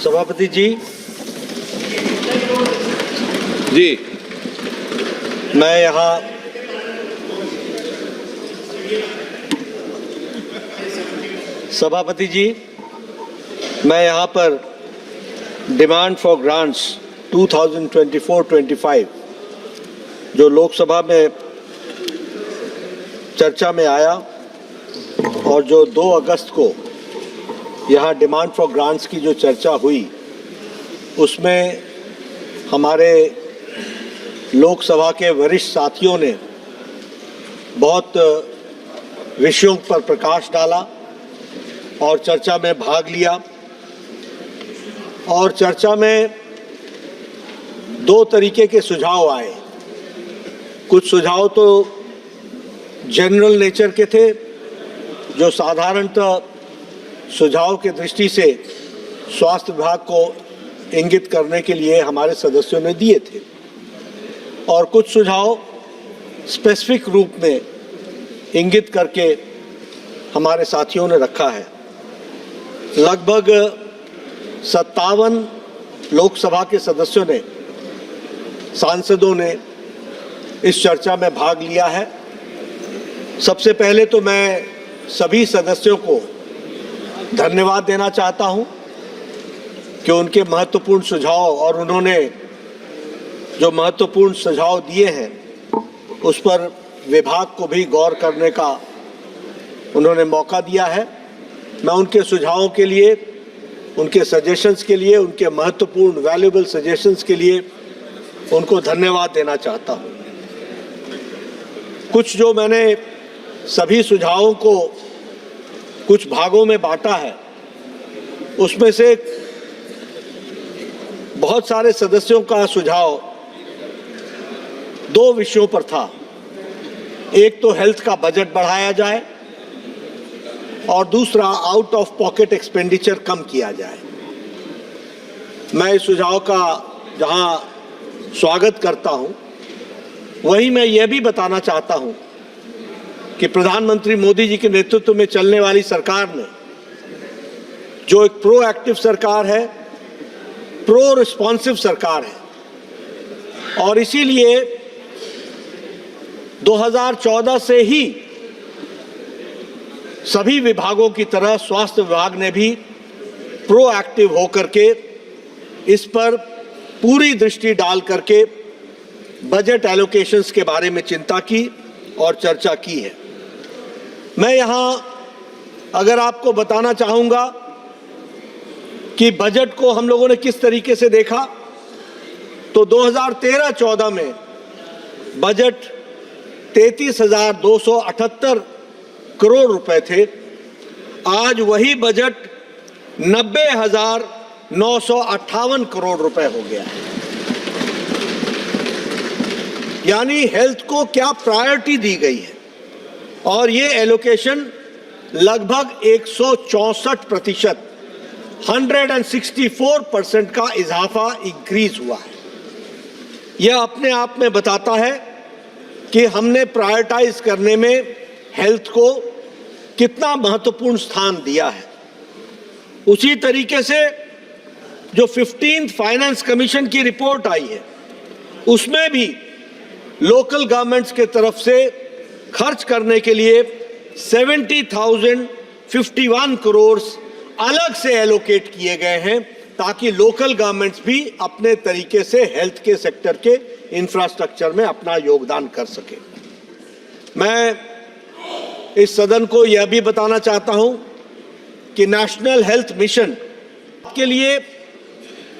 सभापति जी, मैं यहाँ पर डिमांड फॉर ग्रांट्स 2024-25 जो लोकसभा में चर्चा में आया और जो 2 अगस्त को यहाँ डिमांड फॉर ग्रांट्स की जो चर्चा हुई उसमें हमारे लोकसभा के वरिष्ठ साथियों ने बहुत विषयों पर प्रकाश डाला और चर्चा में भाग लिया। और चर्चा में 2 तरीके के सुझाव आए। कुछ सुझाव तो जनरल नेचर के थे जो साधारणतः सुझाव के दृष्टि से स्वास्थ्य विभाग को इंगित करने के लिए हमारे सदस्यों ने दिए थे, और कुछ सुझाव स्पेसिफिक रूप में इंगित करके हमारे साथियों ने रखा है। लगभग 57 लोकसभा के सदस्यों ने, सांसदों ने इस चर्चा में भाग लिया है। सबसे पहले तो मैं सभी सदस्यों को धन्यवाद देना चाहता हूं कि उनके महत्वपूर्ण सुझाव और उन्होंने जो महत्वपूर्ण सुझाव दिए हैं उस पर विभाग को भी गौर करने का उन्होंने मौका दिया है। मैं उनके सुझावों के लिए, उनके सजेशंस के लिए, उनके महत्वपूर्ण वैल्यूएबल सजेशंस के लिए उनको धन्यवाद देना चाहता हूं। कुछ जो मैंने सभी सुझावों को कुछ भागों में बांटा है, उसमें से बहुत सारे सदस्यों का सुझाव 2 विषयों पर था। एक तो हेल्थ का बजट बढ़ाया जाए और दूसरा आउट ऑफ पॉकेट एक्सपेंडिचर कम किया जाए। मैं इस सुझाव का जहां स्वागत करता हूं, वहीं मैं यह भी बताना चाहता हूं कि प्रधानमंत्री मोदी जी के नेतृत्व में चलने वाली सरकार ने, जो एक प्रोएक्टिव सरकार है, प्रो रिस्पॉन्सिव सरकार है, और इसीलिए 2014 से ही सभी विभागों की तरह स्वास्थ्य विभाग ने भी प्रोएक्टिव होकर के इस पर पूरी दृष्टि डाल करके बजट एलोकेशंस के बारे में चिंता की और चर्चा की है। मैं यहां अगर आपको बताना चाहूंगा कि बजट को हम लोगों ने किस तरीके से देखा, तो 2013-14 में बजट 33,278 करोड़ रुपए थे। आज वही बजट 90,958 करोड़ रुपए हो गया है। यानी हेल्थ को क्या प्रायोरिटी दी गई है, और ये एलोकेशन लगभग 164%, 164% का इजाफा इंक्रीज हुआ है। यह अपने आप में बताता है कि हमने प्रायोरिटाइज करने में हेल्थ को कितना महत्वपूर्ण स्थान दिया है। उसी तरीके से जो 15th फाइनेंस कमीशन की रिपोर्ट आई है, उसमें भी लोकल गवर्नमेंट्स के तरफ से खर्च करने के लिए 70,051 करोड़ अलग से एलोकेट किए गए हैं, ताकि लोकल गवर्नमेंट्स भी अपने तरीके से हेल्थ के सेक्टर के इंफ्रास्ट्रक्चर में अपना योगदान कर सके। मैं इस सदन को यह भी बताना चाहता हूं कि नेशनल हेल्थ मिशन के लिए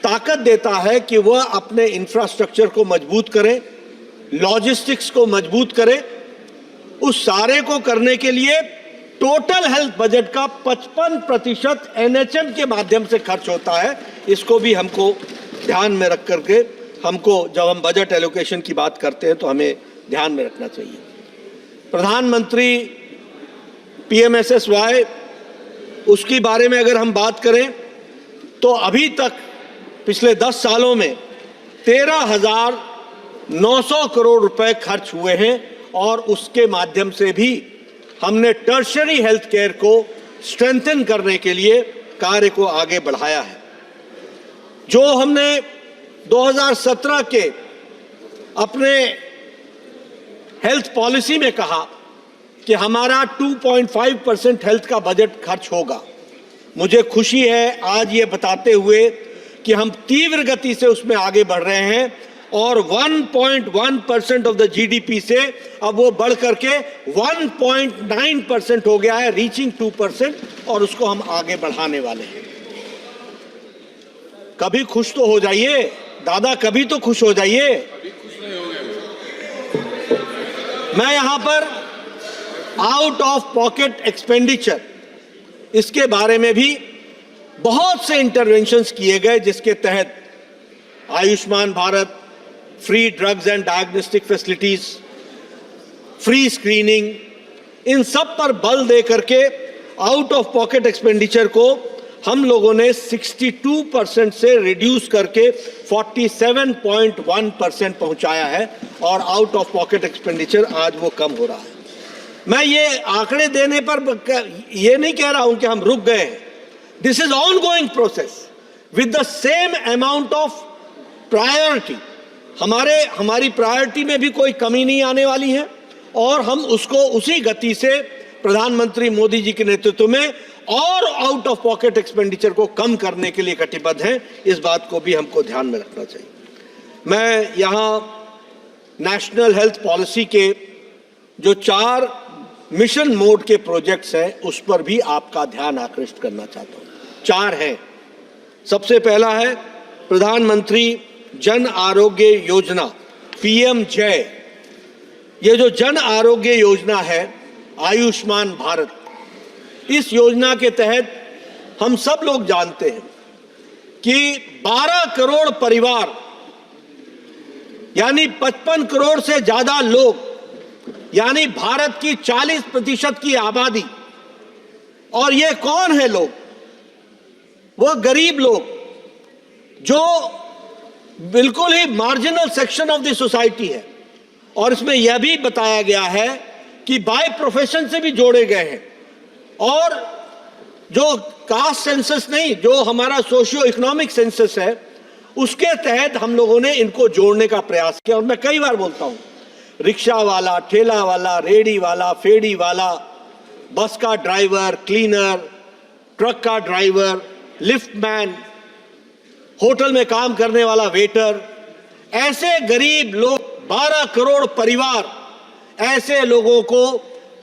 ताकत देता है कि वह अपने इंफ्रास्ट्रक्चर को मजबूत करे, लॉजिस्टिक्स को मजबूत करे। उस सारे को करने के लिए टोटल हेल्थ बजट का 55% एनएचएम के माध्यम से खर्च होता है। इसको भी हमको ध्यान में रख करके, हमको जब हम बजट एलोकेशन की बात करते हैं तो हमें ध्यान में रखना चाहिए। प्रधानमंत्री पीएमएसएसवाई, उसकी बारे में अगर हम बात करें तो अभी तक पिछले 10 सालों में 13,900 करोड़ रुपए खर्च हुए हैं, और उसके माध्यम से भी हमने टर्शरी हेल्थ केयर को स्ट्रेंथन करने के लिए कार्य को आगे बढ़ाया है। जो हमने 2017 के अपने हेल्थ पॉलिसी में कहा कि हमारा 2.5% हेल्थ का बजट खर्च होगा, मुझे खुशी है आज ये बताते हुए कि हम तीव्र गति से उसमें आगे बढ़ रहे हैं और 1.1% ऑफ द जीडीपी से अब वो बढ़ करके 1.9% हो गया है, रीचिंग 2%, और उसको हम आगे बढ़ाने वाले हैं। कभी खुश तो हो जाइए दादा, कभी तो खुश हो जाइए। मैं यहां पर आउट ऑफ पॉकेट एक्सपेंडिचर, इसके बारे में भी बहुत से इंटरवेंशंस किए गए, जिसके तहत Ayushman Bharat, free drugs and diagnostic facilities, free screening, इन सब पर बल दे करके आउट ऑफ पॉकेट एक्सपेंडिचर को हम लोगों ने 62% से रिड्यूस करके 47.1% पहुंचाया है और आउट ऑफ पॉकेट एक्सपेंडिचर आज वो कम हो रहा है। मैं ये आंकड़े देने पर ये नहीं कह रहा हूं कि हम रुक गए हैं। This is ongoing process with the same amount of priority. हमारी प्रायोरिटी में भी कोई कमी नहीं आने वाली है और हम उसको उसी गति से प्रधानमंत्री मोदी जी के नेतृत्व में और आउट ऑफ पॉकेट एक्सपेंडिचर को कम करने के लिए कटिबद्ध हैं। इस बात को भी हमको ध्यान में रखना चाहिए। मैं यहां नेशनल हेल्थ पॉलिसी के जो 4 मिशन मोड के प्रोजेक्ट्स हैं उस पर भी आपका ध्यान आकृष्ट करना चाहता हूं। 4 हैं। सबसे पहला है प्रधानमंत्री जन आरोग्य योजना, पीएम जय। ये जो जन आरोग्य योजना है, आयुष्मान भारत, इस योजना के तहत हम सब लोग जानते हैं कि 12 करोड़ परिवार यानी 55 करोड़ से ज्यादा लोग, यानी भारत की 40% की आबादी, और ये कौन है लोग? वो गरीब लोग जो बिल्कुल ही marginal section of the society है। और इसमें यह भी बताया गया है कि बाय प्रोफेशन से भी जोड़े गए हैं, और जो कास्ट सेंसस नहीं, जो हमारा सोशियो इकोनॉमिक सेंसस है, उसके तहत हम लोगों ने इनको जोड़ने का प्रयास किया। और मैं कई बार बोलता हूं, रिक्शा वाला, ठेला वाला, रेडी वाला, फेडी वाला, बस का ड्राइवर, क्लीनर, ट्रक का ड्राइवर, लिफ्टमैन, होटल में काम करने वाला वेटर, ऐसे गरीब लोग, 12 करोड़ परिवार, ऐसे लोगों को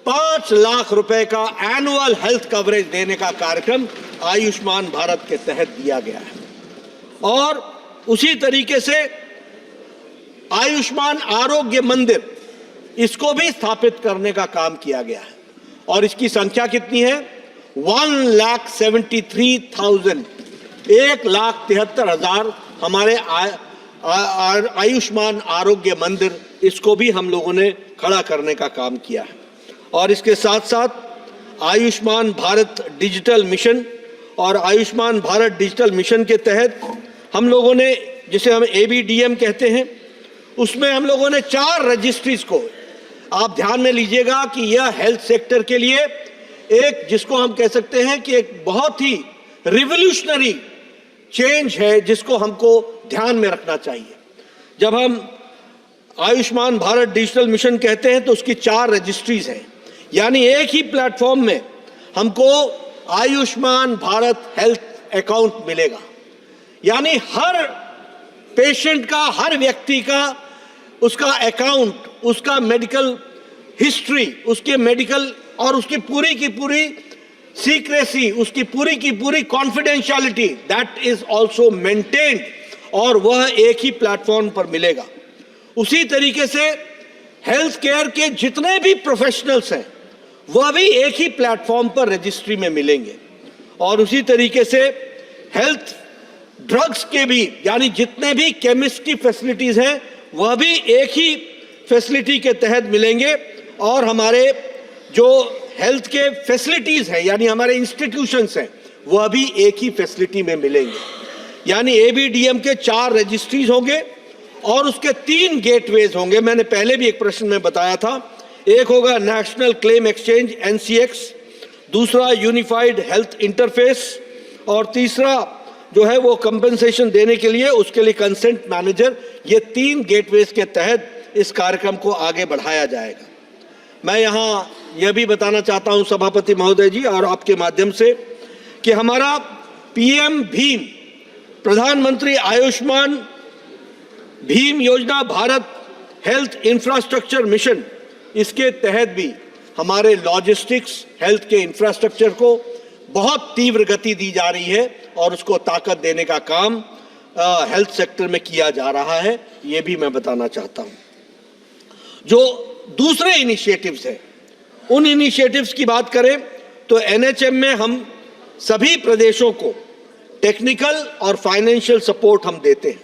5 लाख रुपए का एनुअल हेल्थ कवरेज देने का कार्यक्रम आयुष्मान भारत के तहत दिया गया है। और उसी तरीके से आयुष्मान आरोग्य मंदिर, इसको भी स्थापित करने का काम किया गया है। और इसकी संख्या कितनी है? 1,73,000, 1,73,000 हमारे आयुष्मान आरोग्य मंदिर, इसको भी हम लोगों ने खड़ा करने का काम किया है। और इसके साथ साथ आयुष्मान भारत डिजिटल मिशन, और आयुष्मान भारत डिजिटल मिशन के तहत हम लोगों ने, जिसे हम ABDM कहते हैं, उसमें हम लोगों ने 4 रजिस्ट्रीज को, आप ध्यान में लीजिएगा कि यह हेल्थ सेक्टर के लिए एक, जिसको हम कह सकते हैं कि एक बहुत ही रिवोल्यूशनरी चेंज है, जिसको हमको ध्यान में रखना चाहिए। जब हम आयुष्मान भारत डिजिटल मिशन कहते हैं तो उसकी 4 रजिस्ट्रीज हैं, यानी एक ही प्लेटफॉर्म में हमको आयुष्मान भारत हेल्थ अकाउंट मिलेगा। यानी हर पेशेंट का, हर व्यक्ति का, उसका अकाउंट, उसका मेडिकल हिस्ट्री, उसके मेडिकल और उसकी पूरी की पूरी सीक्रेसी, उसकी पूरी की पूरी confidentiality, that is also maintained, और वह एक ही प्लेटफॉर्म पर मिलेगा। उसी तरीके से हेल्थ केयर के जितने भी प्रोफेशनल्स हैं वह भी एक ही प्लेटफॉर्म पर रजिस्ट्री में मिलेंगे। और उसी तरीके से हेल्थ ड्रग्स के भी, यानी जितने भी केमिस्ट की फैसिलिटीज हैं वह भी एक ही फैसिलिटी के तहत मिलेंगे। और हमारे जो हेल्थ के फैसिलिटीज हैं, यानी हमारे इंस्टीट्यूशंस हैं, वह भी एक ही फैसिलिटी में मिलेंगे। यानी ABDM के 4 रजिस्ट्रीज होंगे और उसके 3 गेटवेज होंगे। मैंने पहले भी एक प्रश्न में बताया था। एक होगा नेशनल क्लेम एक्सचेंज NCX, दूसरा यूनिफाइड हेल्थ इंटरफेस, और तीसरा जो है वो कंपनसेशन देने के लिए, उसके लिए कंसेंट मैनेजर, ये 3 गेटवेज के तहत इस कार्यक्रम को आगे बढ़ाया जाएगा। मैं यहाँ यह भी बताना चाहता हूँ सभापति महोदय जी और आपके माध्यम से कि हमारा पीएम भीम, प्रधानमंत्री आयुष्मान भीम योजना, भारत हेल्थ इंफ्रास्ट्रक्चर मिशन, इसके तहत भी हमारे लॉजिस्टिक्स हेल्थ के इंफ्रास्ट्रक्चर को बहुत तीव्र गति दी जा रही है और उसको ताकत देने का काम हेल्थ सेक्टर में किया जा रहा है, ये भी मैं बताना चाहता हूँ। जो दूसरे इनिशिएटिव्स हैं, उन इनिशिएटिव्स की बात करें तो एनएचएम में हम सभी प्रदेशों को टेक्निकल और फाइनेंशियल सपोर्ट हम देते हैं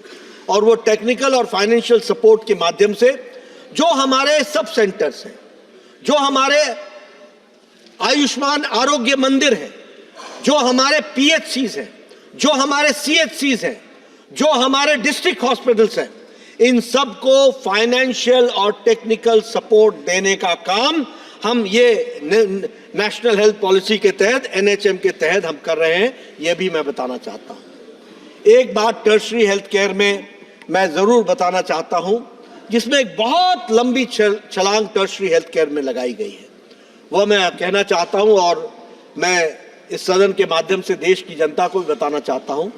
और वो टेक्निकल और फाइनेंशियल सपोर्ट के माध्यम से जो हमारे सब सेंटर्स हैं, जो हमारे आयुष्मान आरोग्य मंदिर हैं, जो हमारे पीएचसीज हैं, जो हमारे सीएचसीज हैं, जो हमारे डिस्ट्रिक्ट हॉस्पिटल्स हैं, इन सब को फाइनेंशियल और टेक्निकल सपोर्ट देने का काम हम ये नेशनल हेल्थ पॉलिसी के तहत, एनएचएम के तहत हम कर रहे हैं, ये भी मैं बताना चाहता हूं। एक बात टर्शरी हेल्थ केयर में मैं जरूर बताना चाहता हूं, जिसमें एक बहुत लंबी छलांग टर्शरी हेल्थ केयर में लगाई गई है, वह मैं कहना चाहता हूं और मैं इस सदन के माध्यम से देश की जनता को भी बताना चाहता हूं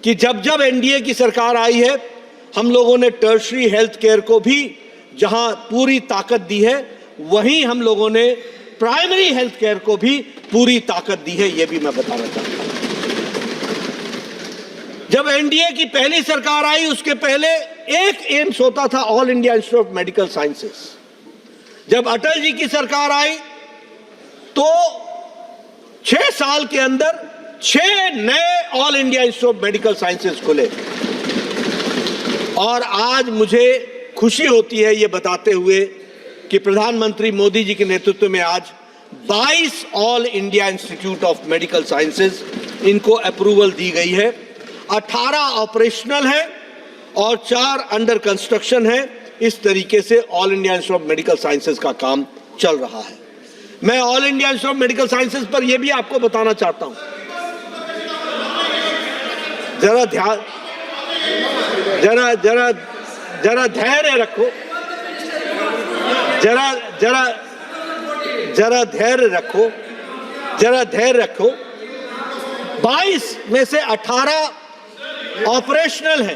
कि जब जब एनडीए की सरकार आई है, हम लोगों ने टर्शरी हेल्थ केयर को भी जहां पूरी ताकत दी है, वहीं हम लोगों ने प्राइमरी हेल्थ केयर को भी पूरी ताकत दी है, यह भी मैं बताना चाहता हूं। जब एनडीए की पहली सरकार आई, उसके पहले एक एम्स होता था, all India Institute of medical sciences. जब अटल जी की सरकार आई तो 6 साल के अंदर 6 नए all India Institute of medical sciences खुले और आज मुझे खुशी होती है ये बताते हुए कि प्रधानमंत्री मोदी जी के नेतृत्व में आज 22 all India Institute of Medical sciences, इनको अप्रूवल दी गई है। 18 ऑपरेशनल है और 4 अंडर कंस्ट्रक्शन है। इस तरीके से all India Institute of Medical sciences का काम चल रहा है। मैं all India Institute of Medical sciences पर यह भी आपको बताना चाहता हूं, जरा ध्यान, जरा धैर्य रखो, जरा धैर्य रखो, जरा धैर्य रखो। 22 में से 18 ऑपरेशनल है,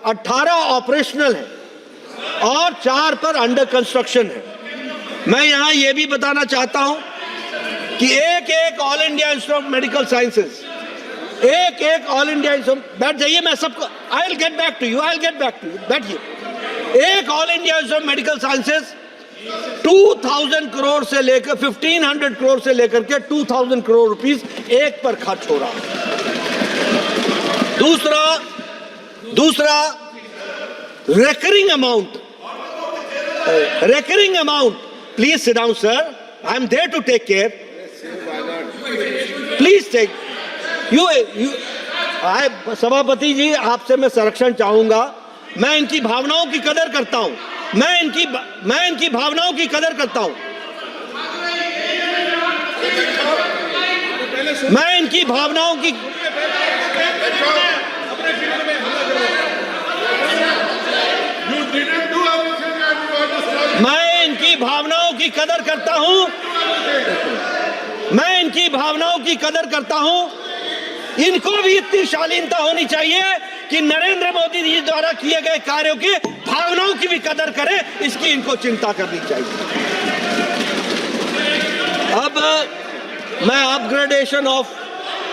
18 ऑपरेशनल है और 4 पर अंडर कंस्ट्रक्शन है। मैं यहां यह भी बताना चाहता हूं कि एक all India Institute of Medical Sciences, एक ऑल इंडिया इंस्टीट्यूट, बैठ जाइए, मैं सबको, I will get back to you, बैठिए। एक all India Institute of Medical Sciences 2000 crore से लेकर 1500 करोड़ से लेकर के 2000 करोड़ रुपीस एक पर खर्च हो रहा है। दूसरा recurring amount, please sit down sir, I am there to take care, please take you सभापति जी, आपसे मैं संरक्षण चाहूंगा। मैं इनकी भावनाओं की कदर करता हूं, मैं इनकी भावनाओं की कदर करता हूं, मैं इनकी भावनाओं की कदर करता हूं, मैं इनकी भावनाओं की कदर करता हूं। इनको भी इतनी शालीनता होनी चाहिए कि नरेंद्र मोदी जी द्वारा किए गए कार्यों की भावनाओं की भी कदर करें, इसकी इनको चिंता करनी चाहिए। अब मैं अपग्रेडेशन ऑफ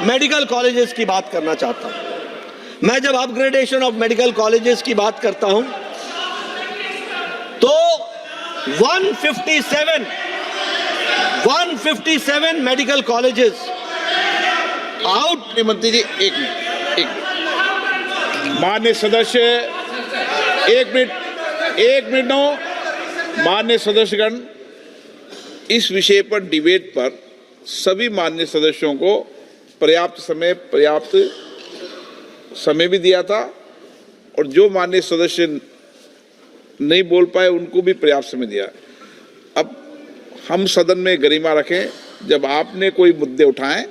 मेडिकल कॉलेजेस की बात करना चाहता हूं। मैं जब अपग्रेडेशन ऑफ मेडिकल कॉलेजेस की बात करता हूं तो 157 मेडिकल कॉलेजेस आउट। मंत्री जी एक माननीय सदस्य, एक मिनट माननीय सदस्यगण, इस विषय पर डिबेट पर सभी माननीय सदस्यों को पर्याप्त समय भी दिया था और जो माननीय सदस्य नहीं बोल पाए उनको भी पर्याप्त समय दिया। अब हम सदन में गरिमा रखें, जब आपने कोई मुद्दे उठाएं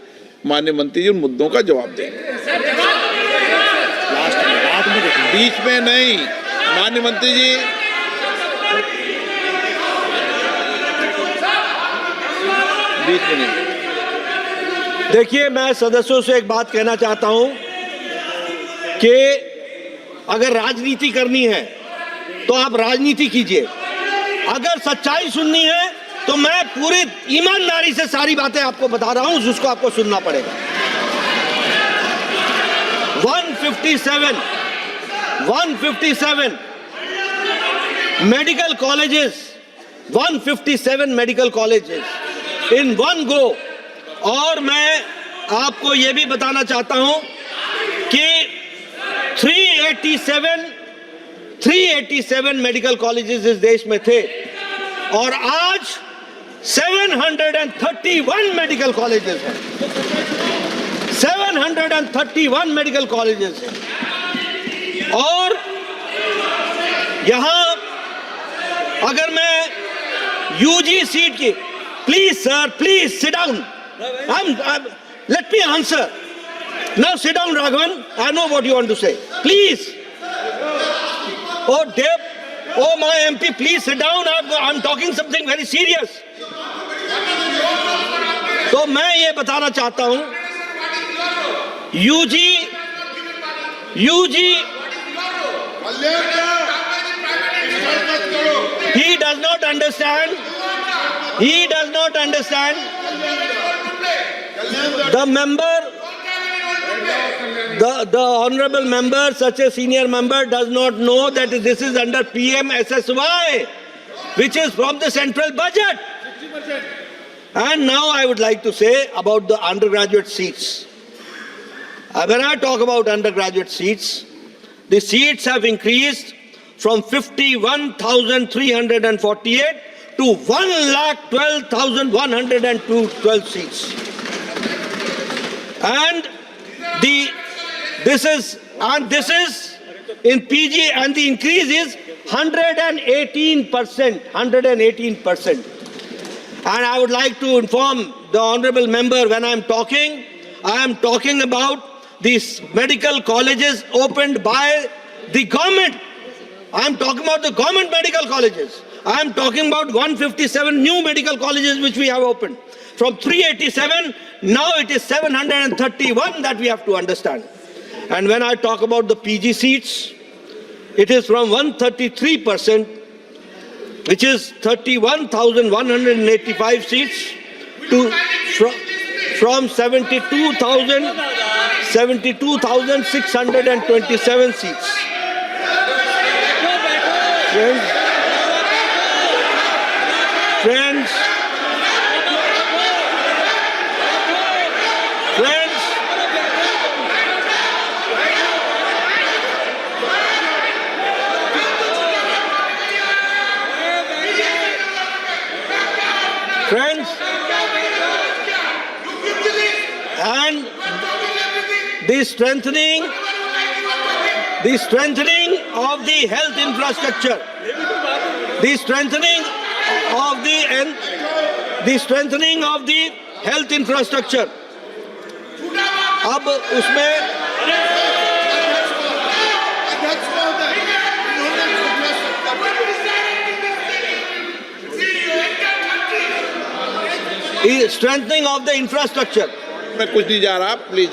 माननीय मंत्री जी उन मुद्दों का जवाब देंगे। बीच में नहीं, माननीय मंत्री जी। बीच में नहीं। देखिए, मैं सदस्यों से एक बात कहना चाहता हूं कि अगर राजनीति करनी है तो आप राजनीति कीजिए, अगर सच्चाई सुननी है तो मैं पूरी ईमानदारी से सारी बातें आपको बता रहा हूं, जिसको आपको सुनना पड़ेगा। 157 medical colleges, 157 medical colleges in one go. और मैं आपको यह भी बताना चाहता हूं कि 387 मेडिकल कॉलेजेस इस देश में थे और आज 731 मेडिकल कॉलेजेस हैं। 731 मेडिकल कॉलेजेस हैं। और यहां अगर मैं यूजी सीट की, please sir, please sit down, let me answer. Now sit down, Raghavan. I know what you want to say. Please. Oh, Dev. Oh, my MP, please sit down. I'm talking something very serious. तो मैं ये बताना चाहता हूं, UG he does not understand. The honorable member, such a senior member, does not know that this is under PMSSY, which is from the central budget. And now I would like to say about the undergraduate seats. When I talk about undergraduate seats, the seats have increased from 51,348 to 1,12,112 seats. And this is in PG, and the increase is 118%. And I would like to inform the honorable member, when I am talking about these medical colleges opened by the government. I am talking about the government medical colleges. I am talking about 157 new medical colleges which we have opened. From 387, now it is 731, that we have to understand. And when I talk about the PG seats, it is from 133%, which is 31,185 seats, to from 72,627 seats. Friends, and the strengthening of the health infrastructure, the strengthening of the health infrastructure. अब उसमें strengthening of the infrastructure. मैं कुछ नहीं जा रहा, please.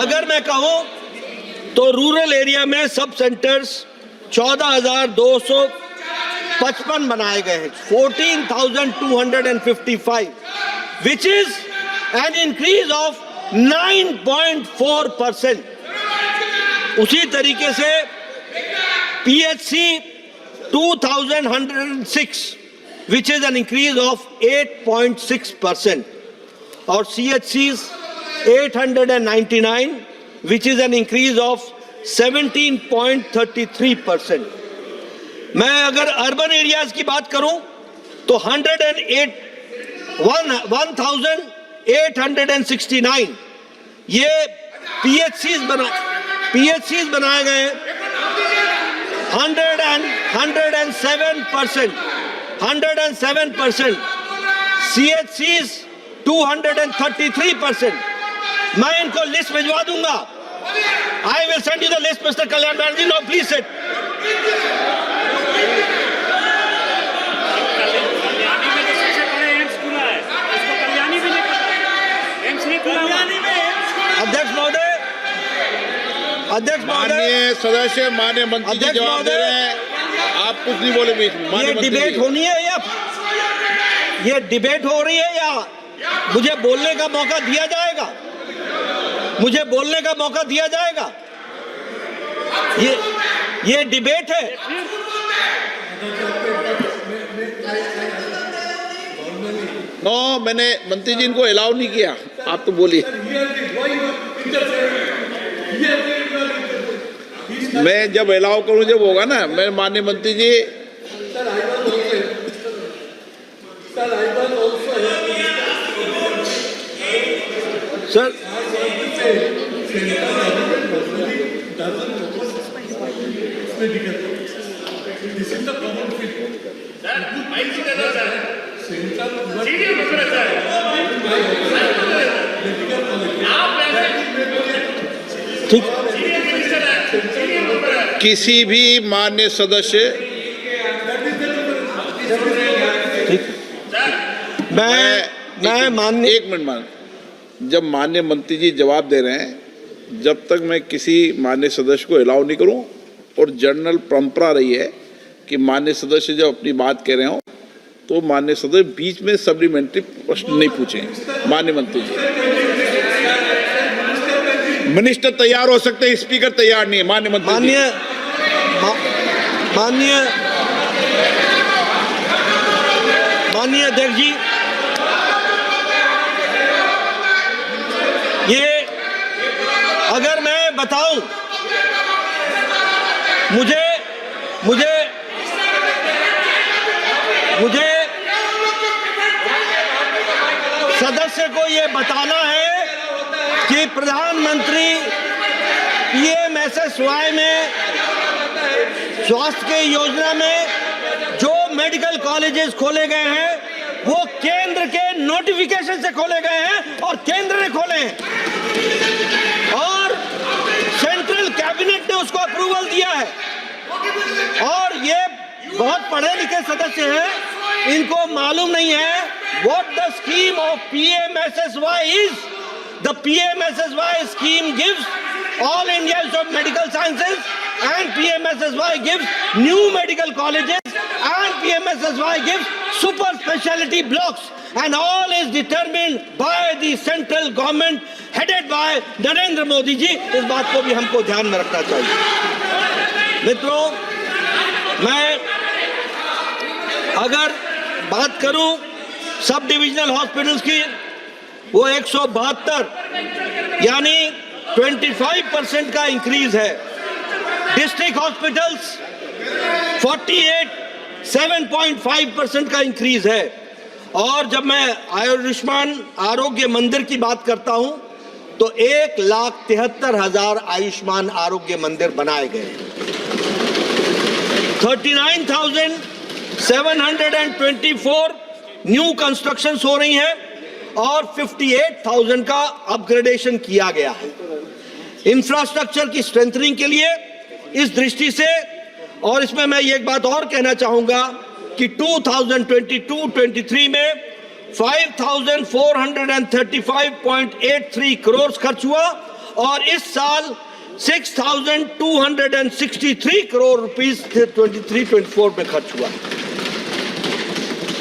अगर मैं कहूं तो रूरल एरिया में सब सेंटर्स 14,255 बनाए गए हैं, 14,255, which is an increase of 9.4%. उसी तरीके से PHC 2,106, which is an increase of 8.6%, और CHCs 899, which is an increase of 17.33%. मैं अगर अर्बन एरियाज की बात करूं तो 1,869 ये PHCs बनाए गए हैं। 107%, CHCs 233%, मैं इनको लिस्ट भिजवा दूंगा। I will send you the list Mister Kalyan Banerjee. No please sit. अध्यक्ष महोदय, अध्यक्ष महोदय, माननीय सदस्य, माननीय मंत्री जी जवाब दे रहे हैं, आप कुछ नहीं बोले बीच में। ये डिबेट होनी है या ये डिबेट हो रही है या मुझे बोलने का मौका दिया जाएगा? मुझे बोलने का मौका दिया जाएगा? ये डिबेट है। नो, मैंने मंत्री जी इनको अलाउ नहीं किया। आप तो बोलिए। मैं जब अलाउ करूं जब होगा ना। मैं माननीय मंत्री जी, सर ठीक, किसी भी माननीय सदस्य, ठीक, मैं माननीय, एक मिनट मान, जब माननीय मंत्री जी जवाब दे रहे हैं, जब तक मैं किसी माननीय सदस्य को अलाउ नहीं करूं, और जनरल परंपरा रही है कि माननीय सदस्य जब अपनी बात कह रहे हो तो माननीय सदस्य बीच में सप्लीमेंट्री प्रश्न नहीं पूछे। माननीय मंत्री जी, मिनिस्टर तैयार हो सकते हैं, स्पीकर तैयार नहीं है। माननीय मंत्री, माननीय अध्यक्ष जी, ये अगर मैं बताऊं, मुझे सदस्य को ये बताना है कि प्रधानमंत्री पीएमएसएसवाई में स्वास्थ्य के योजना में जो मेडिकल कॉलेजेस खोले गए हैं वो केंद्र के नोटिफिकेशन से खोले गए हैं और केंद्र ने खोले हैं और सेंट्रल कैबिनेट ने उसको अप्रूवल दिया है। और ये बहुत पढ़े लिखे सदस्य हैं, इनको मालूम नहीं है what the scheme of PMSSY is. The PMSSY scheme gives all India Institute of Medical Sciences, and PMSSY gives new medical colleges, and PMSSY gives super specialty blocks, and all is determined by the central government headed by Narendra Modi ji. इस बात को भी हमको ध्यान में रखना चाहिए। मित्रों, मैं अगर बात करूं सब डिविजनल हॉस्पिटल्स की, वो 172 यानी 25% का इंक्रीज है। डिस्ट्रिक्ट हॉस्पिटल्स 48 7.5% का इंक्रीज है। और जब मैं आयुष्मान आरोग्य मंदिर की बात करता हूं तो 1,73,000 आयुष्मान आरोग्य मंदिर बनाए गए। 39,724 न्यू कंस्ट्रक्शंस हो रही हैं और 58,000 का अपग्रेडेशन किया गया है। इंफ्रास्ट्रक्चर की स्ट्रेंथनिंग के लिए इस दृष्टि से, और इसमें मैं एक बात और कहना चाहूंगा कि 2022-23 में 5,435.83 करोड़ खर्च हुआ और इस साल 6,263 करोड़ रुपीस 23-24 में खर्च हुआ।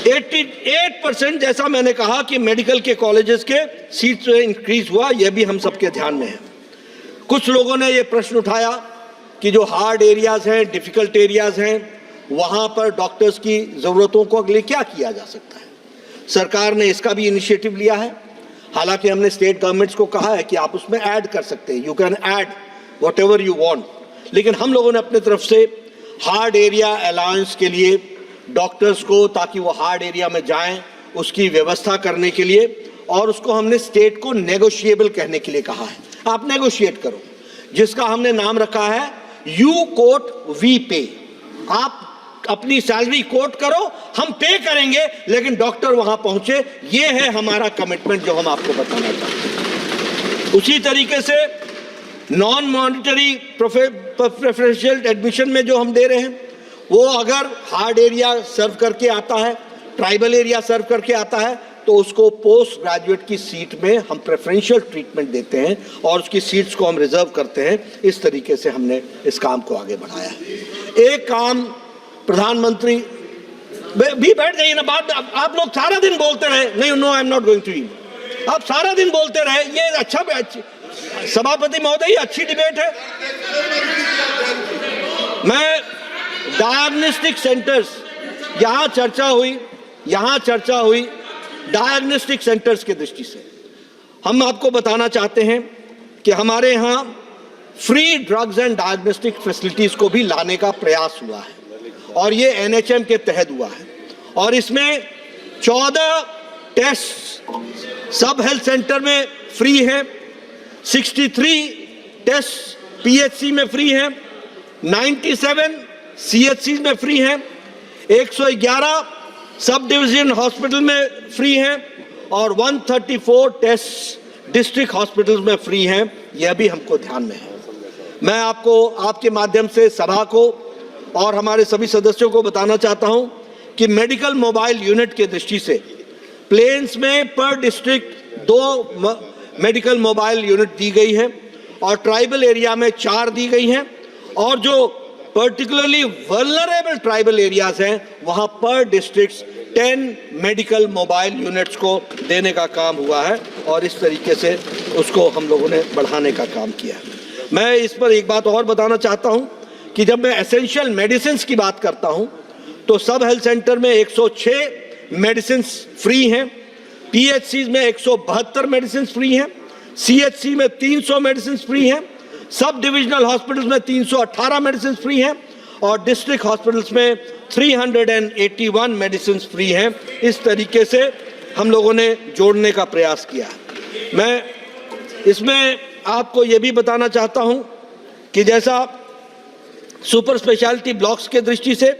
88% जैसा मैंने कहा कि मेडिकल के कॉलेजेस के सीट्स इंक्रीज हुआ, यह भी हम सबके ध्यान में है। कुछ लोगों ने यह प्रश्न उठाया कि जो हार्ड एरियाज हैं, डिफिकल्ट एरियाज हैं, वहां पर डॉक्टर्स की जरूरतों को अगले क्या किया जा सकता है। सरकार ने इसका भी इनिशिएटिव लिया है। हालांकि हमने स्टेट गवर्नमेंट्स को कहा है कि आप उसमें ऐड कर सकते हैं, you can add whatever you want, लेकिन हम लोगों ने अपने तरफ से हार्ड एरिया अलायंस के लिए डॉक्टर्स को, ताकि वो हार्ड एरिया में जाएं, उसकी व्यवस्था करने के लिए, और उसको हमने स्टेट को नेगोशिएबल कहने के लिए कहा है। आप नेगोशिएट करो, जिसका हमने नाम रखा है यू कोट वी पे। आप अपनी सैलरी कोट करो, हम पे करेंगे, लेकिन डॉक्टर वहां पहुंचे। ये है हमारा कमिटमेंट जो हम आपको बताना चाहते हैं। उसी तरीके से नॉन मॉनिटरी प्रेफरेंशियल एडमिशन में जो हम दे रहे हैं, वो अगर हार्ड एरिया सर्व करके आता है, ट्राइबल एरिया सर्व करके आता है, तो उसको पोस्ट ग्रेजुएट की सीट में हम प्रेफरेंशियल ट्रीटमेंट देते हैं और उसकी सीट्स को हम रिजर्व करते हैं। इस तरीके से हमने इस काम को आगे बढ़ाया है। एक काम प्रधानमंत्री भी बैठ जाइए ना, बात आप लोग सारा दिन बोलते रहे, नहीं no I am not going to eat, आप सारा दिन बोलते रहे, ये अच्छा सभापति महोदय अच्छी डिबेट है। मैं डायग्नोस्टिक सेंटर्स, यहाँ चर्चा हुई डायग्नोस्टिक सेंटर्स की दृष्टि से। हम आपको बताना चाहते हैं कि हमारे यहाँ free drugs and diagnostic facilities को भी लाने का प्रयास हुआ है और ये NHM के तहत हुआ है और इसमें 14 टेस्ट सब हेल्थ सेंटर में फ्री है, 63 टेस्ट PHC में फ्री है, 97 CHC में फ्री है, 111 सब डिवीजन हॉस्पिटल में फ्री है और 134 टेस्ट डिस्ट्रिक्ट हॉस्पिटल्स में फ्री हैं। यह भी हमको ध्यान में है। मैं आपको आपके माध्यम से सभा को और हमारे सभी सदस्यों को बताना चाहता हूं कि मेडिकल मोबाइल यूनिट के दृष्टि से प्लेन्स में पर डिस्ट्रिक्ट 2 मेडिकल मोबाइल यूनिट दी गई है और ट्राइबल एरिया में 4 दी गई हैं और जो पर्टिकुलरली वल्नरेबल ट्राइबल एरियाज हैं वहां पर डिस्ट्रिक्ट्स 10 मेडिकल मोबाइल यूनिट्स को देने का काम हुआ है और इस तरीके से उसको हम लोगों ने बढ़ाने का काम किया। मैं इस पर एक बात और बताना चाहता हूं कि जब मैं एसेंशियल मेडिसिन की बात करता हूं तो सब हेल्थ सेंटर में 106 मेडिसिन फ्री हैं, PHC में 172 मेडिसिन फ्री हैं, CHC में 300 मेडिसिन फ्री हैं, सब डिविजनल हॉस्पिटल्स में 318 मेडिसिन फ्री हैं और डिस्ट्रिक्ट हॉस्पिटल्स में 381 मेडिसिन फ्री हैं। इस तरीके से हम लोगों ने जोड़ने का प्रयास किया। मैं इसमें आपको ये भी बताना चाहता हूं कि जैसा सुपर स्पेशलिटी ब्लॉक्स के दृष्टि से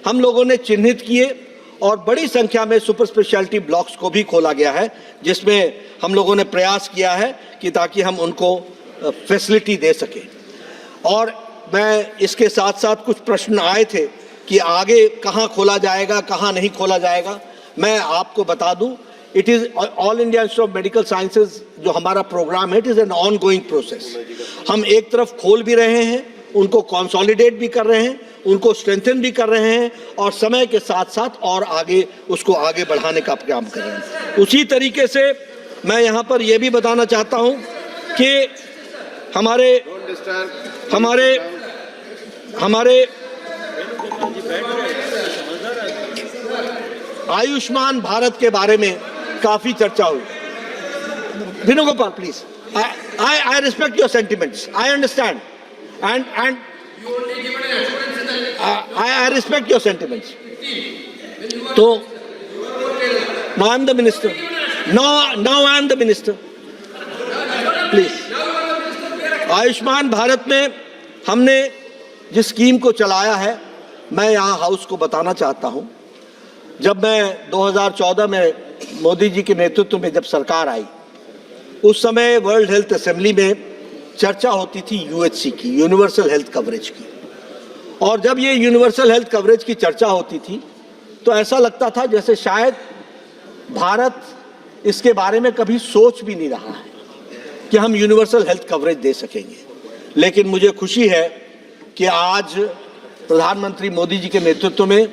हम लोगों ने चिन्हित किए और बड़ी संख्या में सुपर स्पेशलिटी ब्लॉक्स को भी खोला गया है, जिसमें हम लोगों ने प्रयास किया है कि ताकि हम उनको फैसिलिटी दे सके। और मैं इसके साथ साथ कुछ प्रश्न आए थे कि आगे कहाँ खोला जाएगा, कहाँ नहीं खोला जाएगा। मैं आपको बता दूं, it is all India Institute of Medical sciences जो हमारा प्रोग्राम है, it is an on going process. हम एक तरफ खोल भी रहे हैं, उनको कंसोलिडेट भी कर रहे हैं, उनको स्ट्रेंथन भी कर रहे हैं और समय के साथ साथ और आगे उसको आगे बढ़ाने का काम कर रहे हैं। उसी तरीके से मैं यहाँ पर यह भी बताना चाहता हूँ कि हमारे आयुष्मान भारत के बारे में काफी चर्चा हुई। Venugopal please, I respect your sentiments, I understand and I respect your sentiments. So now I am the minister. Now I am the minister. Please. Ayushman Bharat में हमने जिस स्कीम को चलाया है, मैं यहाँ हाउस को बताना चाहता हूँ। जब मैं 2014 में मोदी जी के नेतृत्व में जब सरकार आई, उस समय वर्ल्ड हेल्थ असेंबली में चर्चा होती थी UHC की, यूनिवर्सल हेल्थ कवरेज की। और जब ये यूनिवर्सल हेल्थ कवरेज की चर्चा होती थी तो ऐसा लगता था जैसे शायद भारत इसके बारे में कभी सोच भी नहीं रहा है कि हम यूनिवर्सल हेल्थ कवरेज दे सकेंगे। लेकिन मुझे खुशी है कि आज प्रधानमंत्री मोदी जी के नेतृत्व में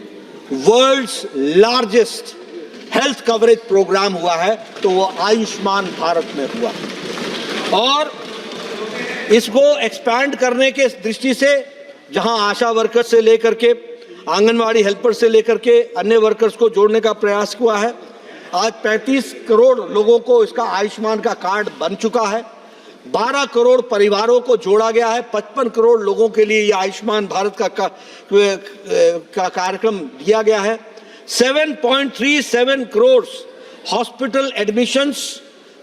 world's largest health coverage programme हुआ है, तो वो आयुष्मान भारत में हुआ और इसको एक्सपैंड करने के दृष्टि से जहां आशा वर्कर से लेकर के आंगनवाड़ी हेल्पर से लेकर के अन्य वर्कर्स को जोड़ने का प्रयास हुआ है। आज 35 करोड़ लोगों को इसका आयुष्मान का कार्ड बन चुका है, 12 करोड़ परिवारों को जोड़ा गया है, 55 करोड़ लोगों के लिए ये आयुष्मान भारत का कार्यक्रम दिया गया है। 7.37 करोड़ हॉस्पिटल एडमिशंस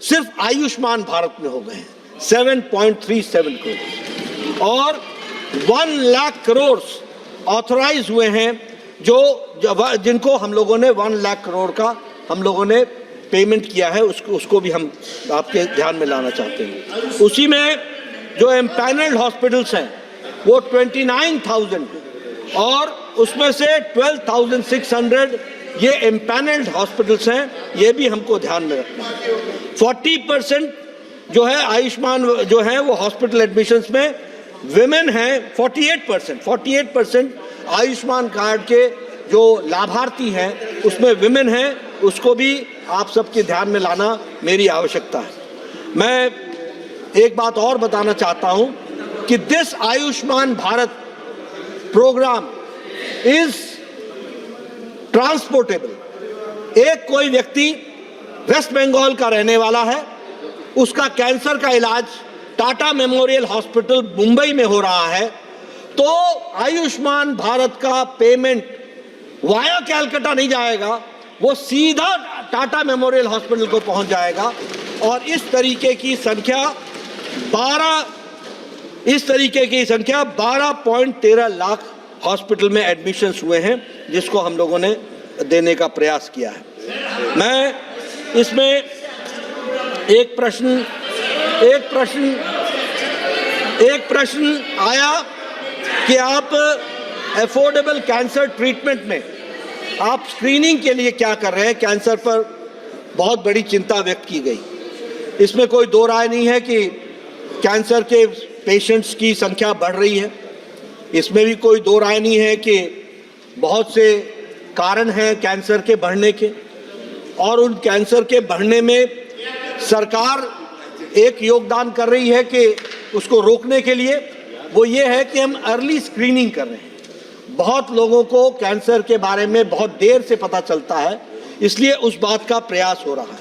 सिर्फ आयुष्मान भारत में हो गए हैं, 7.37 करोड़ और 1 लाख करोड़ ऑथराइज हुए हैं, जिनको हम लोगों ने 1 लाख करोड़ का हम लोगों ने पेमेंट किया है उसको भी हम आपके ध्यान में लाना चाहते हैं। उसी में जो एम्पैनल्ड हॉस्पिटल्स हैं वो 29,000 और उसमें से 12,600 ये एम्पैनल्ड हॉस्पिटल्स हैं, ये भी हमको ध्यान में रखना है। 40% जो है आयुष्मान जो है वो हॉस्पिटल एडमिशन्स में विमेन हैं। 48% आयुष्मान कार्ड के जो लाभार्थी हैं उसमें विमेन हैं, उसको भी आप सबके ध्यान में लाना मेरी आवश्यकता है। मैं एक बात और बताना चाहता हूं कि this Ayushman Bharat programme is transportable. एक कोई व्यक्ति वेस्ट बंगाल का रहने वाला है, उसका कैंसर का इलाज टाटा मेमोरियल हॉस्पिटल मुंबई में हो रहा है, तो आयुष्मान भारत का पेमेंट वाया कैलकाटा नहीं जाएगा, वो सीधा टाटा मेमोरियल हॉस्पिटल को पहुंच जाएगा। और इस तरीके की संख्या 12.13 लाख हॉस्पिटल में एडमिशन्स हुए हैं, जिसको हम लोगों ने देने का प्रयास किया है। मैं इसमें एक प्रश्न आया कि आप अफोर्डेबल कैंसर ट्रीटमेंट में आप स्क्रीनिंग के लिए क्या कर रहे हैं। कैंसर पर बहुत बड़ी चिंता व्यक्त की गई। इसमें कोई दो राय नहीं है कि कैंसर के पेशेंट्स की संख्या बढ़ रही है। इसमें भी कोई दो राय नहीं है कि बहुत से कारण हैं कैंसर के बढ़ने के, और उन कैंसर के बढ़ने में सरकार एक योगदान कर रही है कि उसको रोकने के लिए, वो ये है कि हम अर्ली स्क्रीनिंग कर रहे हैं। बहुत लोगों को कैंसर के बारे में बहुत देर से पता चलता है, इसलिए उस बात का प्रयास हो रहा है।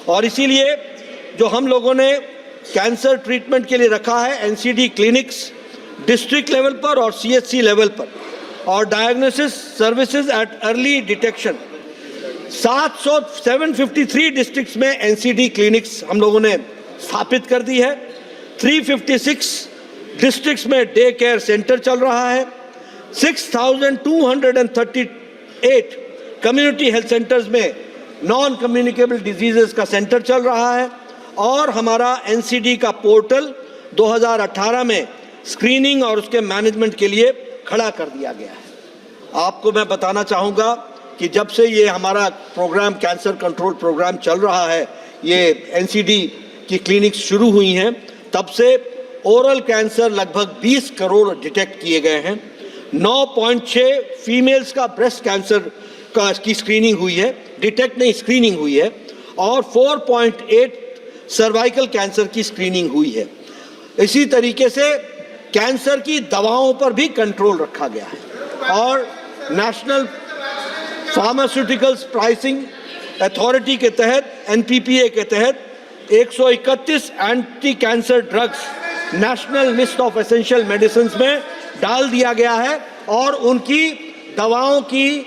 और इसीलिए जो हम लोगों ने कैंसर ट्रीटमेंट के लिए रखा है, एनसीडी क्लिनिक्स डिस्ट्रिक्ट लेवल पर और सीएचसी लेवल पर, और diagnosis services at early detection 753 districts में एनसीडी क्लिनिक्स हम लोगों ने स्थापित कर दी है। 356 डिस्ट्रिक्ट्स में डे केयर सेंटर चल रहा है। 6,238 कम्युनिटी हेल्थ सेंटर्स में नॉन कम्युनिकेबल डिजीजेस का सेंटर चल रहा है। और हमारा एनसीडी का पोर्टल 2018 में स्क्रीनिंग और उसके मैनेजमेंट के लिए खड़ा कर दिया गया है। आपको मैं बताना चाहूँगा कि जब से ये हमारा प्रोग्राम कैंसर कंट्रोल प्रोग्राम चल रहा है, ये एनसीडी की क्लिनिक्स शुरू हुई हैं, तब से ओरल कैंसर लगभग 20 करोड़ डिटेक्ट किए गए हैं। 9.6 फीमेल्स का ब्रेस्ट कैंसर की स्क्रीनिंग हुई है, डिटेक्ट नहीं स्क्रीनिंग हुई है, और 4.8 सर्वाइकल कैंसर की स्क्रीनिंग हुई है। इसी तरीके से कैंसर की दवाओं पर भी कंट्रोल रखा गया है, और नेशनल फार्मास्यूटिकल्स प्राइसिंग अथॉरिटी के तहत, एनपीपीए के तहत 131 anti cancer drugs national list of essential medicine में डाल दिया गया है। और उनकी दवाओं की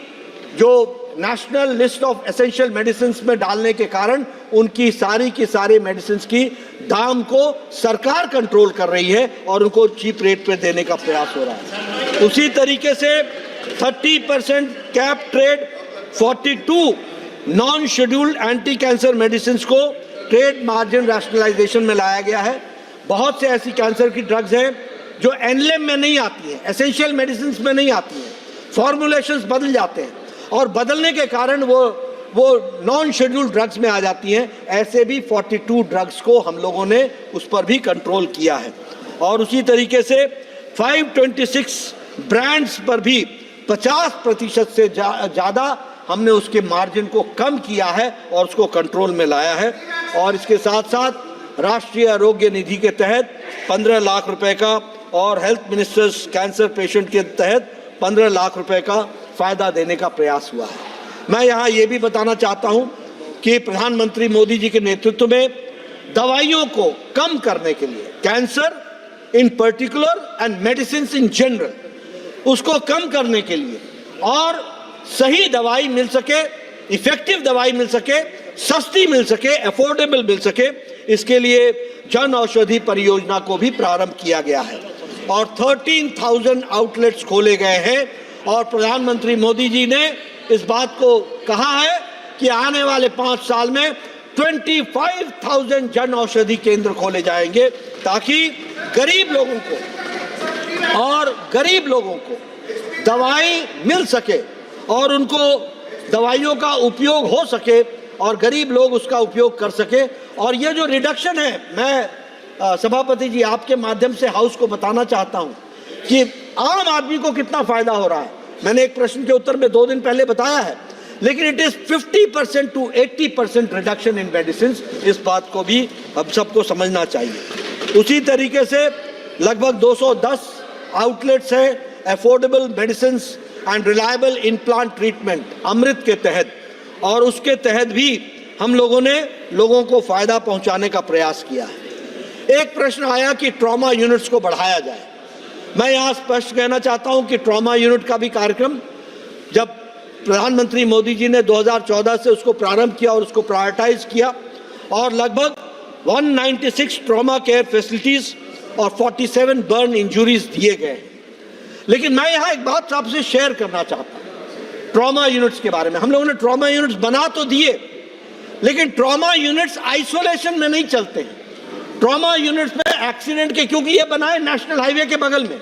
जो national list of essential medicine में डालने के कारण उनकी सारी की सारी मेडिसिन की दाम को सरकार कंट्रोल कर रही है और उनको चीप रेट पे देने का प्रयास हो रहा है। उसी तरीके से 30% cap trade 42 non scheduled anti cancer medicine को ट्रेड मार्जिन रैशनलाइजेशन में लाया गया है। बहुत से ऐसी कैंसर की ड्रग्स हैं जो एनलेम में नहीं आती हैं, एसेंशियल मेडिसिन में नहीं आती हैं, फॉर्मुलेशंस बदल जाते हैं और बदलने के कारण वो नॉन शेड्यूल्ड ड्रग्स में आ जाती हैं। ऐसे भी 42 ड्रग्स को हम लोगों ने उस पर भी कंट्रोल किया है। और उसी तरीके से 526 ब्रांड्स पर भी 50% से ज़्यादा हमने उसके मार्जिन को कम किया है और उसको कंट्रोल में लाया है। और इसके साथ साथ राष्ट्रीय आरोग्य निधि के तहत 15 लाख रुपए का और हेल्थ मिनिस्टर्स कैंसर पेशेंट के तहत 15 लाख रुपए का फ़ायदा देने का प्रयास हुआ है। मैं यहाँ ये भी बताना चाहता हूँ कि प्रधानमंत्री मोदी जी के नेतृत्व में दवाइयों को कम करने के लिए, cancer in particular and medicine in general, उसको कम करने के लिए और सही दवाई मिल सके, इफेक्टिव दवाई मिल सके, सस्ती मिल सके, अफोर्डेबल मिल सके, इसके लिए जन औषधि परियोजना को भी प्रारंभ किया गया है और 13,000 आउटलेट्स खोले गए हैं। और प्रधानमंत्री मोदी जी ने इस बात को कहा है कि आने वाले 5 साल में 25,000 जन औषधि केंद्र खोले जाएंगे ताकि गरीब लोगों को दवाई मिल सके और उनको दवाइयों का उपयोग हो सके और गरीब लोग उसका उपयोग कर सके। और ये जो रिडक्शन है, मैं सभापति जी आपके माध्यम से हाउस को बताना चाहता हूँ कि आम आदमी को कितना फायदा हो रहा है। मैंने एक प्रश्न के उत्तर में 2 दिन पहले बताया है, लेकिन it is 50% to 80% reduction in medicine. इस बात को भी हम सबको समझना चाहिए। उसी तरीके से लगभग 210 आउटलेट्स है affordable medicine and reliable implant treatment Amrit के तहत, और उसके तहत भी हम लोगों ने लोगों को फायदा पहुंचाने का प्रयास किया है। एक प्रश्न आया कि ट्रॉमा यूनिट्स को बढ़ाया जाए। मैं यहाँ स्पष्ट कहना चाहता हूँ कि ट्रॉमा यूनिट का भी कार्यक्रम जब प्रधानमंत्री मोदी जी ने 2014 से उसको प्रारंभ किया और उसको प्रायोरिटाइज किया, और लगभग 196 ट्रॉमा केयर फैसिलिटीज और 47 बर्न इंजरीज दिए गए। लेकिन मैं यहाँ एक बात आपसे शेयर करना चाहता हूँ ट्रॉमा यूनिट्स के बारे में। हम लोगों ने ट्रॉमा यूनिट्स बना तो दिए, लेकिन ट्रॉमा यूनिट्स आइसोलेशन में नहीं चलते हैं। ट्रॉमा यूनिट्स में एक्सीडेंट के, क्योंकि ये बनाए नेशनल हाईवे के बगल में।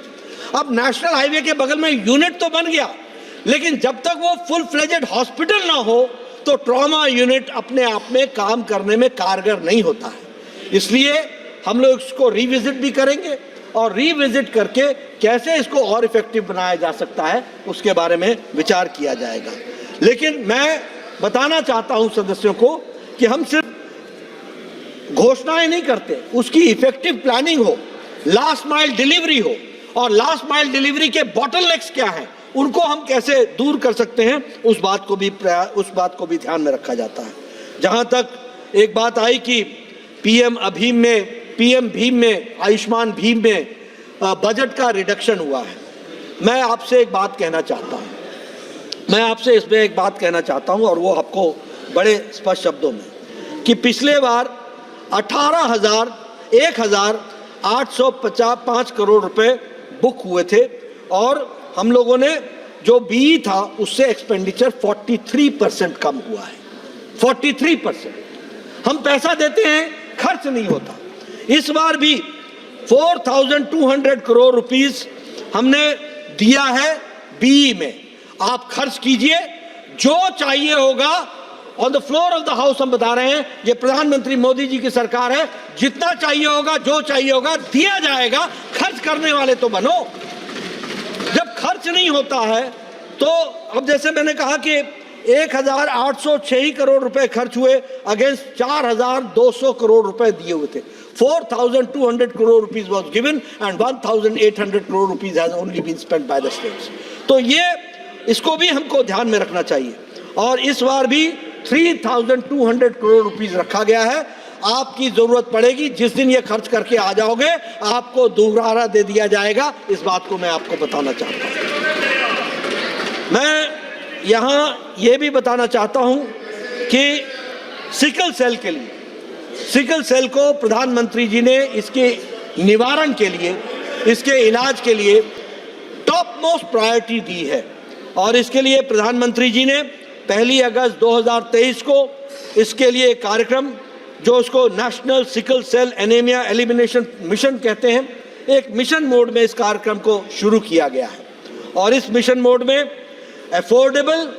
अब नेशनल हाईवे के बगल में यूनिट तो बन गया, लेकिन जब तक वो फुल फ्लेजेड हॉस्पिटल ना हो तो ट्रॉमा यूनिट अपने आप में काम करने में कारगर नहीं होता है। इसलिए हम लोग इसको रिविजिट भी करेंगे और रिविजिट करके कैसे इसको और इफेक्टिव बनाया जा सकता है उसके बारे में विचार किया जाएगा। लेकिन मैं बताना चाहता हूं सदस्यों को कि हम सिर्फ घोषणाएं नहीं करते, उसकी इफेक्टिव प्लानिंग हो, लास्ट माइल डिलीवरी हो, और लास्ट माइल डिलीवरी के बॉटलनेक्स क्या हैं उनको हम कैसे दूर कर सकते हैं उस बात को भी ध्यान में रखा जाता है। जहां तक एक बात आई कि पीएम भीम में आयुष्मान भीम में बजट का रिडक्शन हुआ है, मैं आपसे एक बात कहना चाहता हूं। मैं आपसे इसमें एक बात कहना चाहता हूं और वो आपको बड़े स्पष्ट शब्दों में कि पिछले बार 1,855 करोड़ रुपए बुक हुए थे और हम लोगों ने जो बीई था उससे एक्सपेंडिचर 43% कम हुआ है। 43% हम पैसा देते हैं, खर्च नहीं होता। इस बार भी 4,200 करोड़ रुपीस हमने दिया है बीई में। आप खर्च कीजिए, जो चाहिए होगा on the floor of the house हम बता रहे हैं, ये प्रधानमंत्री मोदी जी की सरकार है, जितना चाहिए होगा, जो चाहिए होगा दिया जाएगा। खर्च करने वाले तो बनो। जब खर्च नहीं होता है तो अब जैसे मैंने कहा कि 1,806 करोड़ रुपए खर्च हुए अगेंस्ट 4,200 करोड़ रुपए दिए हुए थे। 4,200 crore rupees was given and 1,800 crore rupees has only been spent by the states. तो ये इसको भी हमको ध्यान में रखना चाहिए। और इस बार भी 3,200 करोड़ रुपीस रखा गया है। आपकी जरूरत पड़ेगी, जिस दिन ये खर्च करके आ जाओगे आपको दोबारा दे दिया जाएगा। इस बात को मैं आपको बताना चाहता हूँ। मैं यहाँ ये भी बताना चाहता हूँ कि सिकल सेल के लिए, सिकल सेल को प्रधानमंत्री जी ने इसके निवारण के लिए, इसके इलाज के लिए टॉप मोस्ट प्रायोरिटी दी है। और इसके लिए प्रधानमंत्री जी ने 1 अगस्त 2023 को इसके लिए एक कार्यक्रम, जो उसको national sickle cell anaemia elimination mission कहते हैं, एक मिशन मोड में इस कार्यक्रम को शुरू किया गया है। और इस मिशन मोड में अफोर्डेबल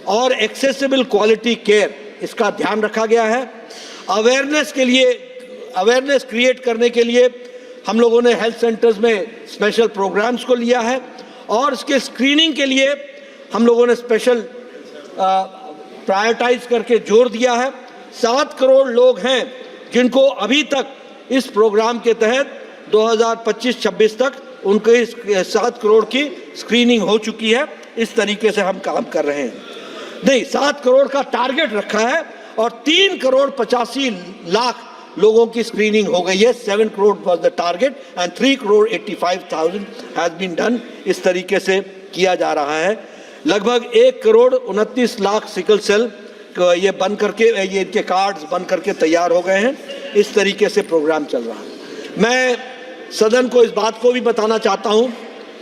और एक्सेसिबल क्वालिटी केयर, इसका ध्यान रखा गया है। अवेयरनेस के लिए, अवेयरनेस क्रिएट करने के लिए हम लोगों ने हेल्थ सेंटर्स में स्पेशल प्रोग्राम्स को लिया है। और इसके स्क्रीनिंग के लिए हम लोगों ने स्पेशल प्रायोरिटाइज करके जोर दिया है। 7 करोड़ लोग हैं जिनको अभी तक इस प्रोग्राम के तहत 2025-26 तक उनके इस 7 करोड़ की स्क्रीनिंग हो चुकी है। इस तरीके से हम काम कर रहे हैं। नहीं, 7 करोड़ का टारगेट रखा है और 3 करोड़ 85 लाख लोगों की स्क्रीनिंग हो गई है। 7 crore was the target and 3 crore 85,000 has been done. इस तरीके से किया जा रहा है। लगभग 1 करोड़ 29 लाख सिकल सेल ये बन करके, ये इनके कार्ड्स बन करके तैयार हो गए हैं। इस तरीके से प्रोग्राम चल रहा है। मैं सदन को इस बात को भी बताना चाहता हूं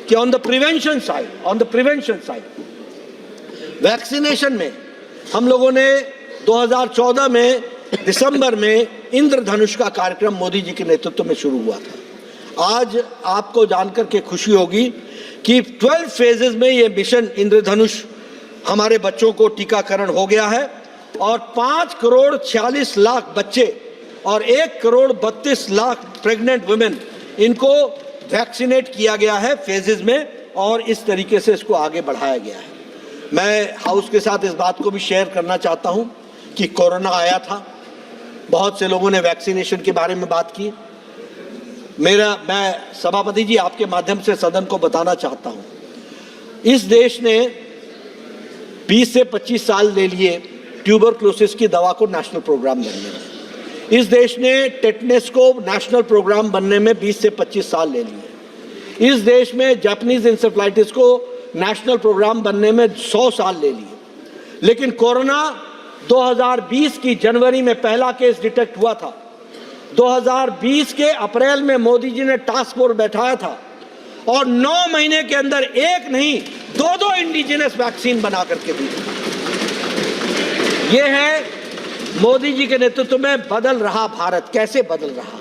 कि on the prevention side, vaccination में हम लोगों ने 2014 में दिसंबर में इंद्रधनुष का कार्यक्रम मोदी जी के नेतृत्व में शुरू हुआ था। आज आपको जानकर के खुशी होगी कि 12 फेजेस में ये मिशन इंद्रधनुष हमारे बच्चों को टीकाकरण हो गया है और 5 करोड़ 46 लाख बच्चे और 1 करोड़ 32 लाख प्रेग्नेंट वुमेन इनको वैक्सीनेट किया गया है फेजेस में और इस तरीके से इसको आगे बढ़ाया गया है। मैं हाउस के साथ इस बात को भी शेयर करना चाहता हूं कि कोरोना आया था, बहुत से लोगों ने वैक्सीनेशन के बारे में बात की। मैं सभापति जी आपके माध्यम से सदन को बताना चाहता हूं, इस देश ने 20 से 25 साल ले लिए ट्यूबरक्लोसिस की दवा को नेशनल प्रोग्राम बनने में। इस देश ने टेटनस को नेशनल प्रोग्राम बनने में 20 से 25 साल ले लिए। इस देश में जापानीज इंसेफ्लाइटिस को नेशनल प्रोग्राम बनने में 100 साल ले लिए। लेकिन कोरोना 2020 की जनवरी में पहला केस डिटेक्ट हुआ था। 2020 के अप्रैल में मोदी जी ने टास्क फोर्स बैठाया था और 9 महीने के अंदर एक नहीं 2 इंडिजिनस वैक्सीन बना करके दी। ये है मोदी जी के नेतृत्व में बदल रहा भारत। कैसे बदल रहा?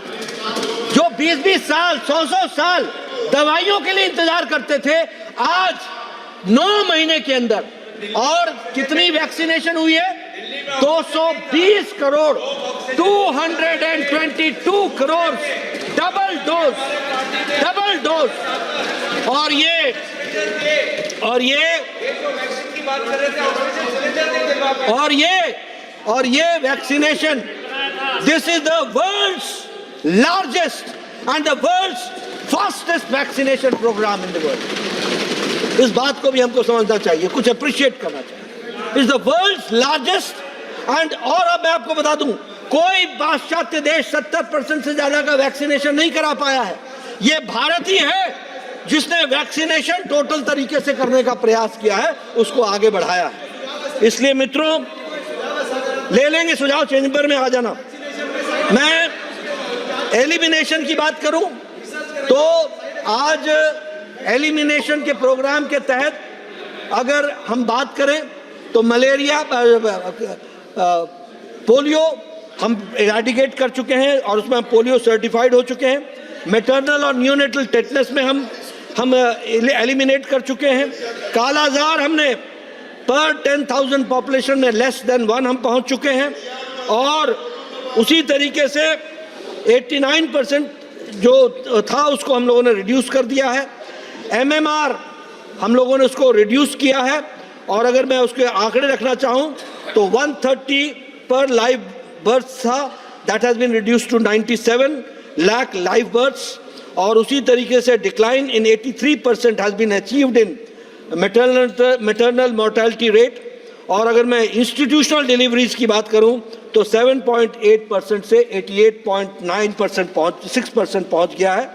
जो 20-20 साल 100-100 साल दवाइयों के लिए इंतजार करते थे, आज 9 महीने के अंदर और कितनी वैक्सीनेशन हुई है? 220 करोड़ 222 करोड़ डबल डोज। और ये vaccination, this is the world's largest and the world's fastest vaccination programme in the world. इस बात को भी हमको समझना चाहिए, कुछ अप्रिशिएट करना चाहिए। Is the world's largest and और अब मैं आपको बता दूं, कोई पाश्चात्य देश 70% से ज्यादा का वैक्सीनेशन नहीं करा पाया है। ये भारत ही है जिसने वैक्सीनेशन टोटल तरीके से करने का प्रयास किया है, उसको आगे बढ़ाया है। इसलिए मित्रों, ले लेंगे सुझाव, चेंबर में आ जाना। मैं एलिमिनेशन की बात करूं तो आज एलिमिनेशन के प्रोग्राम के तहत अगर हम बात करें तो मलेरिया, पोलियो हम इराडिकेट कर चुके हैं और उसमें हम पोलियो सर्टिफाइड हो चुके हैं। मैटरनल और न्यूनेटल टेटनस में हम एलिमिनेट कर चुके हैं। कालाजार हमने पर 10,000 पॉपुलेशन में लेस देन 1 हम पहुंच चुके हैं और उसी तरीके से 89% जो था उसको हम लोगों ने रिड्यूस कर दिया है। MMR हम लोगों ने उसको रिड्यूस किया है और अगर मैं उसके आंकड़े रखना चाहूं तो 130 पर लाइव बर्थ था, that has been reduced to 97 lakh live births और उसी तरीके से decline in 83% has been achieved in maternal mortality rate. और अगर मैं इंस्टीट्यूशनल डिलीवरीज की बात करूं तो 7.8% से 88.9% 6% पहुंच गया है।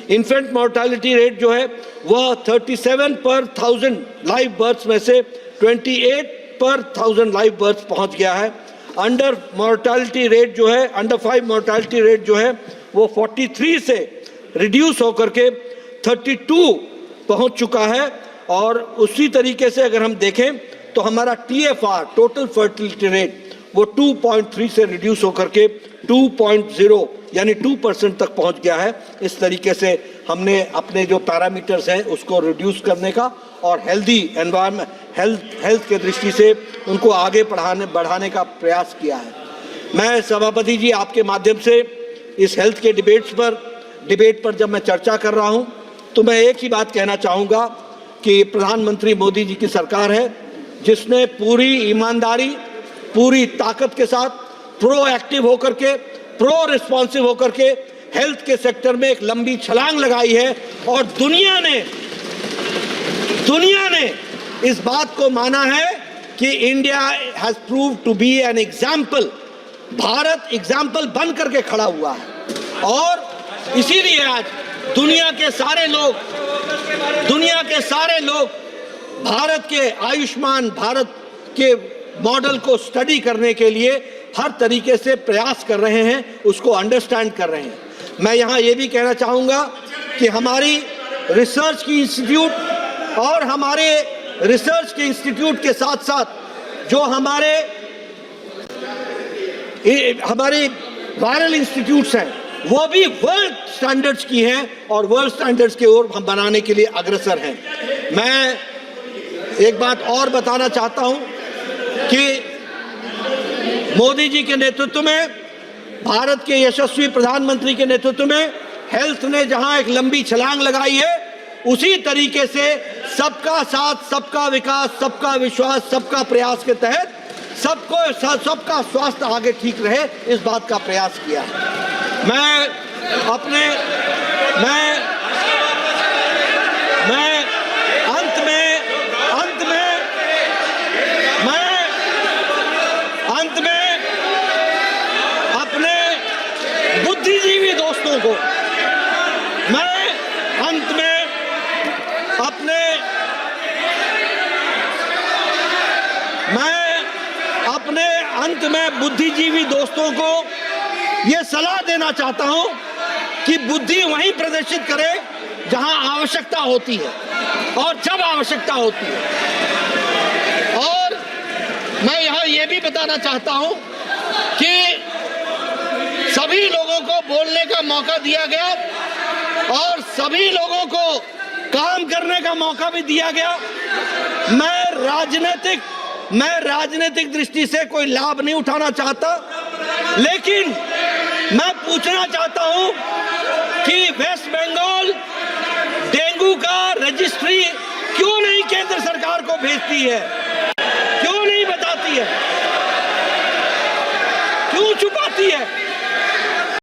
इन्फेंट मोर्टेलिटी रेट जो है वह 37 पर 1000 लाइव बर्थ्स में से 28 पर 1000 लाइव बर्थ्स पहुंच गया है। अंडर मोर्टेलिटी रेट जो है, अंडर 5 मोर्टेलिटी रेट जो है वो 43 से रिड्यूस होकर के 32 पहुंच चुका है। और उसी तरीके से अगर हम देखें तो हमारा TFR टोटल फर्टिलिटी रेट वो 2.3 से रिड्यूस होकर के 2.0 यानी 2% तक पहुंच गया है। इस तरीके से हमने अपने जो पैरामीटर्स हैं उसको रिड्यूस करने का और हेल्दी एनवायरनमेंट हेल्थ के दृष्टि से उनको आगे बढ़ाने का प्रयास किया है। मैं सभापति जी आपके माध्यम से इस हेल्थ के डिबेट पर जब मैं चर्चा कर रहा हूं तो मैं एक ही बात कहना चाहूँगा कि प्रधानमंत्री मोदी जी की सरकार है जिसने पूरी ईमानदारी, पूरी ताकत के साथ प्रोएक्टिव होकर के, प्रो रिस्पॉन्सिव होकर के हेल्थ के सेक्टर में एक लंबी छलांग लगाई है और दुनिया ने इस बात को माना है कि India has prove to be an example. Bharat example बन करके खड़ा हुआ है और इसीलिए आज दुनिया के सारे लोग भारत के आयुष्मान भारत के मॉडल को स्टडी करने के लिए हर तरीके से प्रयास कर रहे हैं, उसको अंडरस्टैंड कर रहे हैं। मैं यहाँ ये भी कहना चाहूँगा कि हमारी रिसर्च की इंस्टीट्यूट और हमारे रिसर्च के इंस्टीट्यूट के साथ साथ जो हमारे हमारी वायरल इंस्टीट्यूट्स हैं, वो भी वर्ल्ड स्टैंडर्ड्स की हैं और वर्ल्ड स्टैंडर्ड्स की ओर हम बनाने के लिए अग्रसर हैं। मैं एक बात और बताना चाहता हूं कि मोदी जी के नेतृत्व में, भारत के यशस्वी प्रधानमंत्री के नेतृत्व में हेल्थ ने जहां एक लंबी छलांग लगाई है, उसी तरीके से सबका साथ, सबका विकास, सबका विश्वास, सबका प्रयास के तहत सबका स्वास्थ्य आगे ठीक रहे, इस बात का प्रयास किया है। मैं अंत में अपने बुद्धिजीवी दोस्तों को, बुद्धिजीवी दोस्तों को यह सलाह देना चाहता हूं कि बुद्धि वहीं प्रदर्शित करे जहां आवश्यकता होती है और जब आवश्यकता होती है। और मैं यहां यह भी बताना चाहता हूं कि सभी लोगों को बोलने का मौका दिया गया और सभी लोगों को काम करने का मौका भी दिया गया। मैं राजनीतिक दृष्टि से कोई लाभ नहीं उठाना चाहता, लेकिन मैं पूछना चाहता हूं कि वेस्ट बंगाल डेंगू का रजिस्ट्री क्यों नहीं केंद्र सरकार को भेजती है, क्यों नहीं बताती है, क्यों छुपाती है?